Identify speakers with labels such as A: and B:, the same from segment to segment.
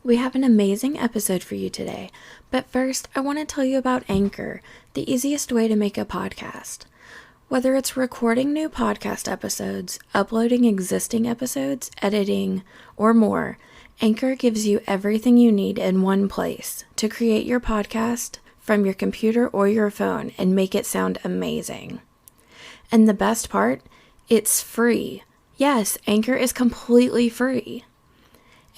A: We have an amazing episode for you today, but first I want to tell you about Anchor, the easiest way to make a podcast. Whether it's recording new podcast episodes, uploading existing episodes, editing, or more, Anchor gives you everything you need in one place to create your podcast from your computer or your phone and make it sound amazing. And the best part, it's free. Yes, Anchor is completely free.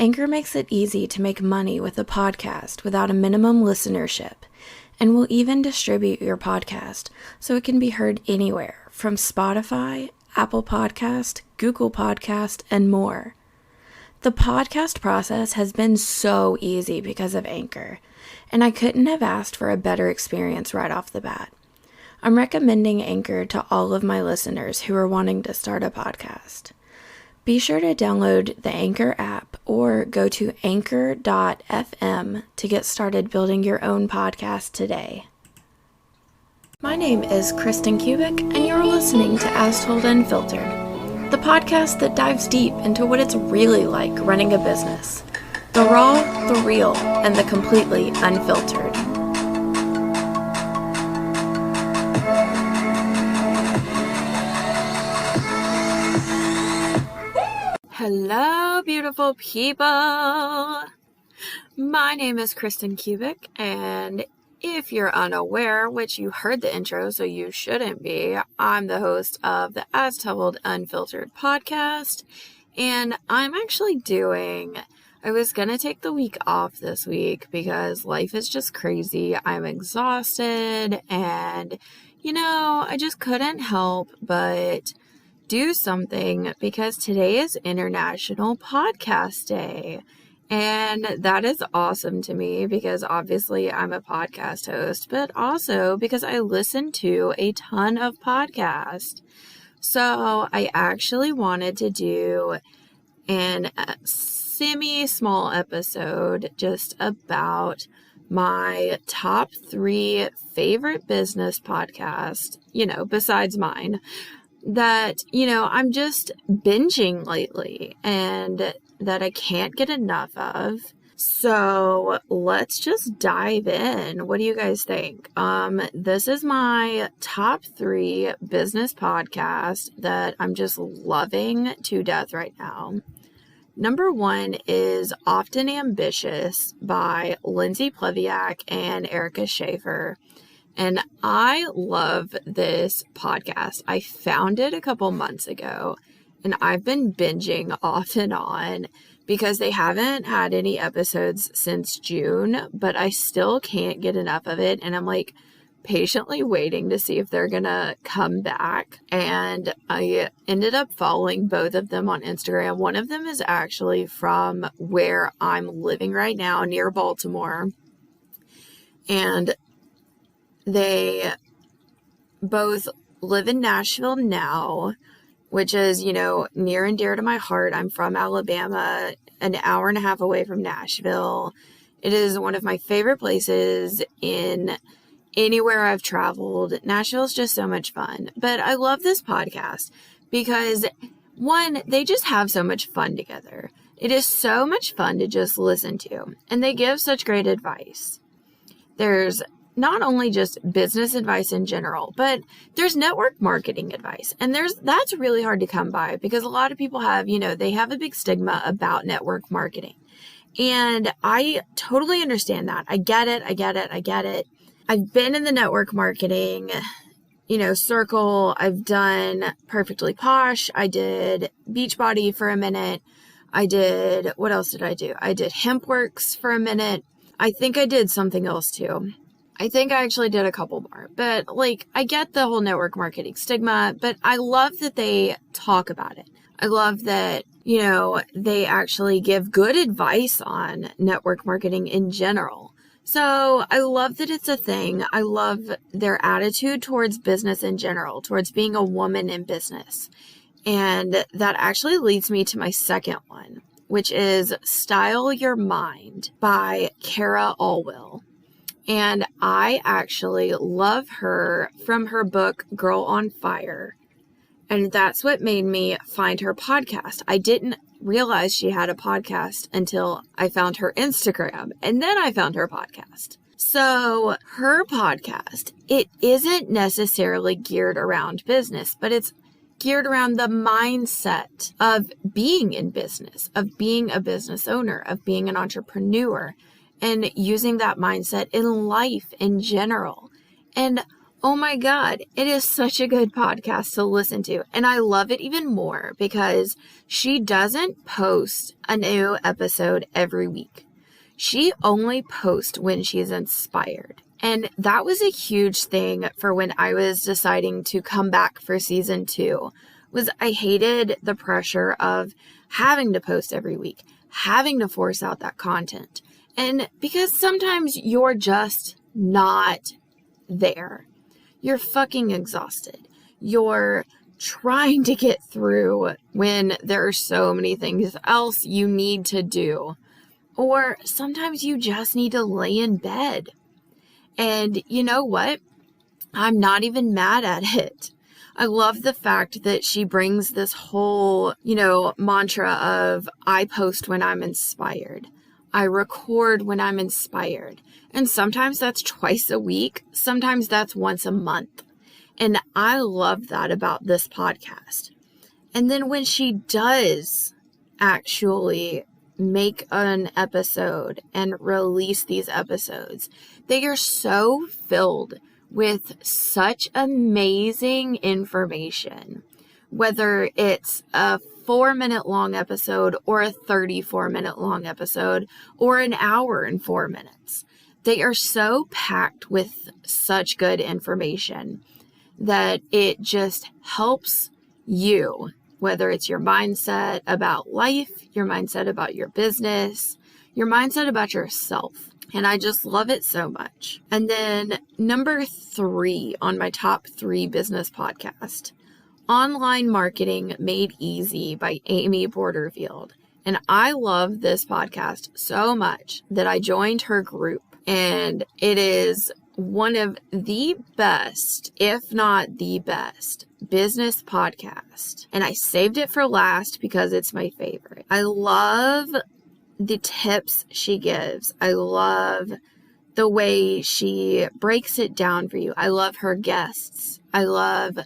A: Anchor makes it easy to make money with a podcast without a minimum listenership, and will even distribute your podcast so it can be heard anywhere from Spotify, Apple Podcast, Google Podcast, and more. The podcast process has been so easy because of Anchor, and I couldn't have asked for a better experience right off the bat. I'm recommending Anchor to all of my listeners who are wanting to start a podcast. Be sure to download the Anchor app or go to anchor.fm to get started building your own podcast today. My name is Kristen Kubik, and you're listening to As Told Unfiltered, the podcast that dives deep into what it's really like running a business. The raw, the real, and the completely unfiltered. Hello, beautiful people. My name is Kristen Kubik, and if you're unaware, which you heard the intro, so you shouldn't be, I'm the host of the As Told Unfiltered podcast, and I was going to take the week off this week because life is just crazy. I'm exhausted, and, I just couldn't help but do something because today is International Podcast Day. And that is awesome to me because obviously I'm a podcast host, but also because I listen to a ton of podcasts. So I actually wanted to do a semi-small episode just about my top 3 favorite business podcasts, besides mine, that, I'm just binging lately and that I can't get enough of. So let's just dive in. What do you guys think? This is my top 3 business podcasts that I'm just loving to death right now. Number 1 is Often Ambitious by Lindsay Pleviak and Erica Schaefer. And I love this podcast. I found it a couple months ago, and I've been binging off and on because they haven't had any episodes since June, but I still can't get enough of it. And I'm patiently waiting to see if they're going to come back. And I ended up following both of them on Instagram. One of them is actually from where I'm living right now, near Baltimore. And they both live in Nashville now, which is, near and dear to my heart. I'm from Alabama, an hour and a half away from Nashville. It is one of my favorite places in anywhere I've traveled. Nashville is just so much fun. But I love this podcast because, one, they just have so much fun together. It is so much fun to just listen to. And they give such great advice. There's not only just business advice in general, but there's network marketing advice. And that's really hard to come by because a lot of people have, they have a big stigma about network marketing. And I totally understand that. I get it. I've been in the network marketing, circle. I've done Perfectly Posh. I did Beachbody for a minute. What else did I do? I did HempWorks for a minute. I think I did something else too. I think I actually did a couple more, but I get the whole network marketing stigma, but I love that they talk about it. I love that, they actually give good advice on network marketing in general. So I love that it's a thing. I love their attitude towards business in general, towards being a woman in business. And that actually leads me to my second one, which is Style Your Mind by Cara Alwill. And I actually love her from her book, Girl on Fire. And that's what made me find her podcast. I didn't realize she had a podcast until I found her Instagram, and then I found her podcast. So her podcast, it isn't necessarily geared around business, but it's geared around the mindset of being in business, of being a business owner, of being an entrepreneur, and using that mindset in life in general. And oh my God, it is such a good podcast to listen to. And I love it even more because she doesn't post a new episode every week. She only posts when she's inspired. And that was a huge thing for when I was deciding to come back for season 2, was I hated the pressure of having to post every week, having to force out that content. And because sometimes you're just not there. You're fucking exhausted. You're trying to get through when there are so many things else you need to do. Or sometimes you just need to lay in bed. And you know what? I'm not even mad at it. I love the fact that she brings this whole, mantra of I post when I'm inspired. I record when I'm inspired. And sometimes that's twice a week. Sometimes that's once a month. And I love that about this podcast. And then when she does actually make an episode and release these episodes, they are so filled with such amazing information. Whether it's a 4-minute long episode or a 34-minute long episode or an hour and 4 minutes. They are so packed with such good information that it just helps you, whether it's your mindset about life, your mindset about your business, your mindset about yourself. And I just love it so much. And then number 3 on my top 3 business podcast, Online Marketing Made Easy by Amy Porterfield. And I love this podcast so much that I joined her group. And it is one of the best, if not the best, business podcast. And I saved it for last because it's my favorite. I love the tips she gives. I love the way she breaks it down for you. I love her guests. I love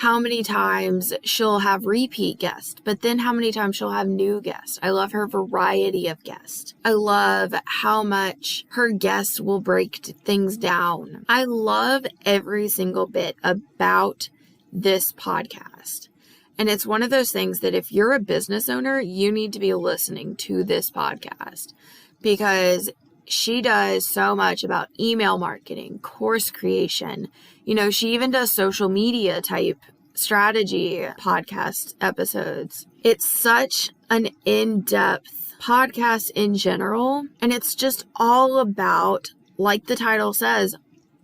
A: how many times she'll have repeat guests, but then how many times she'll have new guests. I love her variety of guests. I love how much her guests will break things down. I love every single bit about this podcast. And it's one of those things that if you're a business owner, you need to be listening to this podcast because she does so much about email marketing, course creation. She even does social media type strategy podcast episodes. It's such an in-depth podcast in general. And it's just all about, like the title says,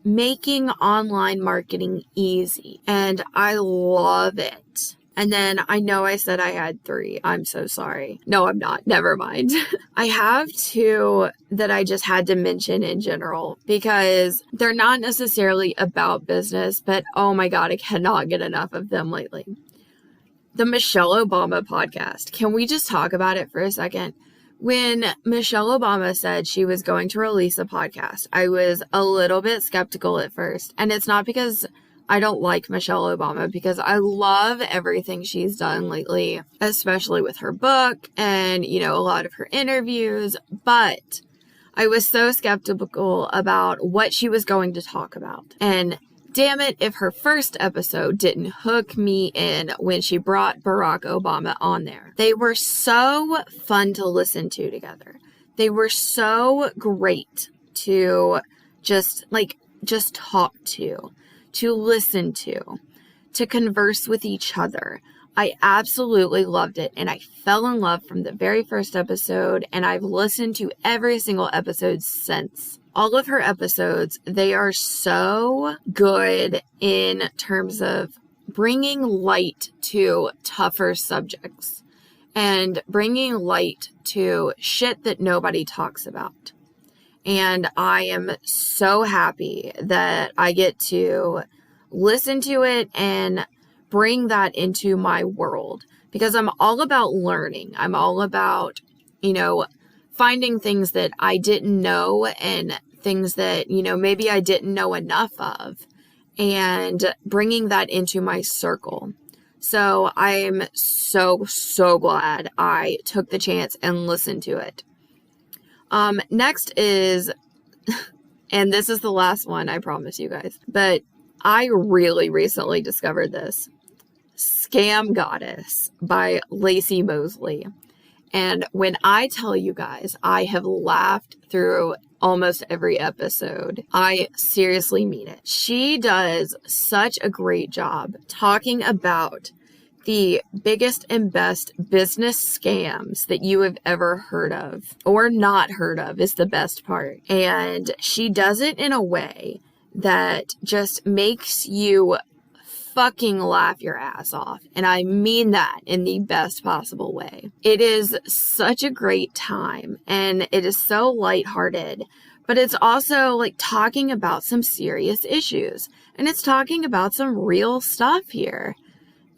A: making online marketing easy. And I love it. And then I know I said I had 3. I'm so sorry. No, I'm not. Never mind. I have 2 that I just had to mention in general because they're not necessarily about business, but oh my God, I cannot get enough of them lately. The Michelle Obama podcast. Can we just talk about it for a second? When Michelle Obama said she was going to release a podcast, I was a little bit skeptical at first. And it's not because I don't like Michelle Obama, because I love everything she's done lately, especially with her book and, a lot of her interviews. But I was so skeptical about what she was going to talk about. And damn it, if her first episode didn't hook me in when she brought Barack Obama on there. They were so fun to listen to together. They were so great to just talk to listen to converse with each other. I absolutely loved it, and I fell in love from the very first episode, and I've listened to every single episode since. All of her episodes, they are so good in terms of bringing light to tougher subjects and bringing light to shit that nobody talks about. And I am so happy that I get to listen to it and bring that into my world because I'm all about learning. I'm all about, finding things that I didn't know and things that, maybe I didn't know enough of, and bringing that into my circle. So I'm so glad I took the chance and listened to it. Next is, and this is the last one, I promise you guys, but I really recently discovered this. Scam Goddess by Lacey Mosley. And when I tell you guys, I have laughed through almost every episode. I seriously mean it. She does such a great job talking about the biggest and best business scams that you have ever heard of, or not heard of is the best part. And she does it in a way that just makes you fucking laugh your ass off. And I mean that in the best possible way. It is such a great time, and it is so lighthearted, but it's also like talking about some serious issues, and it's talking about some real stuff here.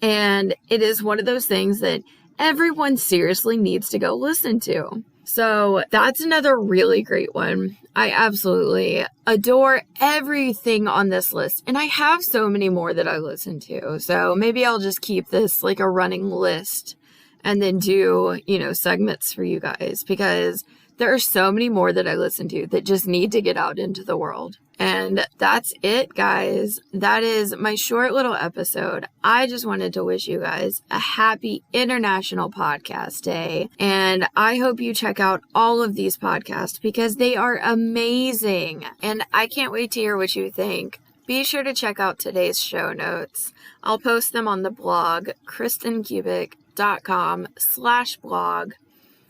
A: And it is one of those things that everyone seriously needs to go listen to. So that's another really great one. I absolutely adore everything on this list. And I have so many more that I listen to. So maybe I'll just keep this like a running list and then do, segments for you guys, because there are so many more that I listen to that just need to get out into the world. And that's it, guys. That is my short little episode. I just wanted to wish you guys a happy International Podcast Day. And I hope you check out all of these podcasts because they are amazing. And I can't wait to hear what you think. Be sure to check out today's show notes. I'll post them on the blog, kristenkubic.com/blog.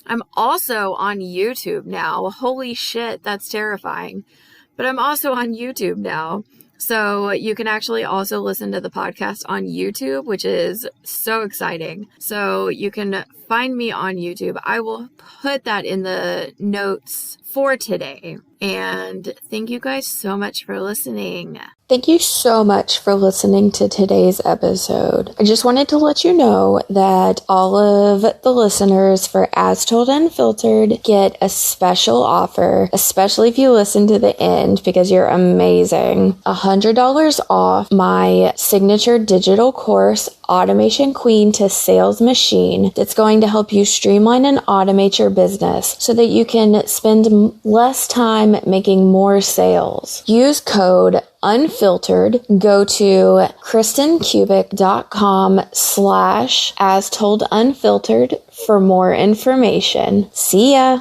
A: I'm also on YouTube now. Holy shit, that's terrifying. But I'm also on YouTube now. So you can actually also listen to the podcast on YouTube, which is so exciting. So you can find me on YouTube. I will put that in the notes for today. And thank you guys so much for listening. Thank you so much for listening to today's episode. I just wanted to let you know that all of the listeners for As Told Unfiltered get a special offer, especially if you listen to the end, because you're amazing. $100 off my signature digital course, Automation Queen to Sales Machine, that's going to help you streamline and automate your business so that you can spend less time making more sales. Use code Unfiltered. Go to kristenkubic.com/astoldunfiltered for more information. See ya!